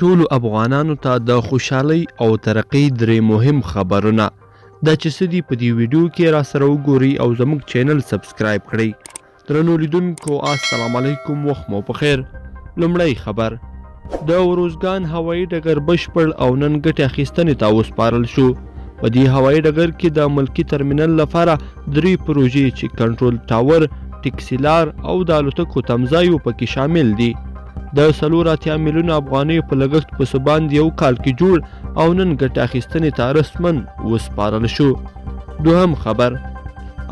ټولو افغانانو ته د خوشحالۍ او ترقۍ درې مهم خبرونه دا چې څه دي په دې ویډیو کې را سره وګورئ او زموږ چینل سبسکرایب کړئ. درنو لیدونکو السلام علیکم، وخت مو په خیر. لومړی خبر، د اروزګان هوایي ډګر بشپړ او نن ګټې اخیستنې ته وسپارل شو. په دې هوایي ډګر کې د ملکي ترمینل لپاره 3 پروژې چې کنټرول ټاور، ټیکسي لار او د الوتکو تمځایو پکې شامل دي. د 84 میلیونه افغانیو په لګښت په څه باندې یو کال کې جوړ او نن ګټې اخیستنې ته رسمن وسپارل شو. دوهم خبر،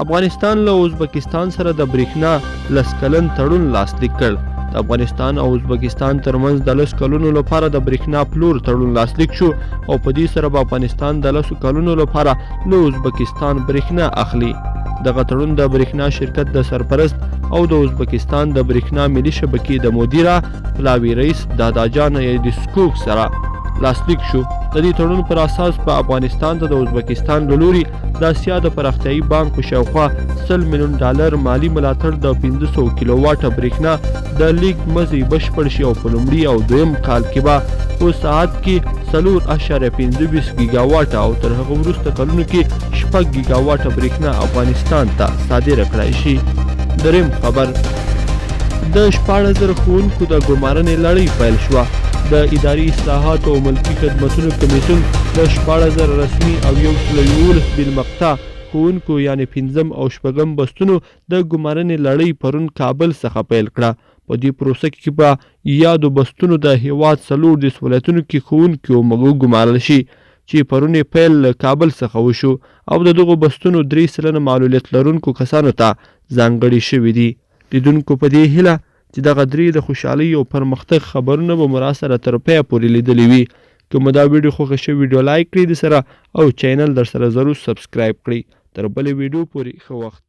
افغانستان له ازبکستان سره د برېښنا 10 کلن تړون لاسلیک کړ. د افغانستان او ازبکستان ترمنځ د 10 کلونو لپاره د برېښنا پلور تړون لاسلیک شو او په دې سره به افغانستان د 10 کلونو لپاره له ازبکستان برېښنا اخلي. دغه تړون د برېښنا شرکت د سرپرست او د ازبکستان د برېښنا ملي شبکې د مدیره پلاوي رئیس داداجان ایدیسکوک سره لاسلیک شو. د دې تړون پر اساس په افغانستان ته د ازبکستان له لوري د اسیا د پراختیایي بانک په شاوخوا $100 میلیون مالي ملاتړ د 500 کیلو واټه برېښنا د لیږد مزي بشپړ شي او په لومړي او دویم کال کې به په ساعت کې 4.25 ګیګا واټه او تر هغه وروسته کلونو کې 6 ګیګا واټه برېښنا افغانستان ته صادره کړای شي. دریم خبر، د 14,000 ښوونکو د ګمارنې لړۍ پیل شوه. د اداري اصلاحاتو او ملکي خدمتونو کمیسیون د 14,000 رسمي او 111 بالمقطع ښوونکو یعنې 5م او 6م بستونو د ګمارنې لړۍ پرون کابل څخه پیل کړه. په دې پروسه کې به یادو بستونو د هیواد 14 ولایتونو کې ښوونکي وګمارل شي چې پرون یې پیل له کابل څخه وشو او د دغو بستونو 3% معلولیت لرونکو کسانو ته ځانګړي شوي دي. لیدونکو په دې هیله چې دغه درې د خوشحالۍ او پرمختګ خبرونه به مو راسره تر پایه پورې لیدلي وي. که مو دا ویډیو خوښه شوې ویډیو لایک کړئ د سره او چینل در سره ضرور سبسکرایب کړئ. تر بلې ویډیو پورې ښه وخت.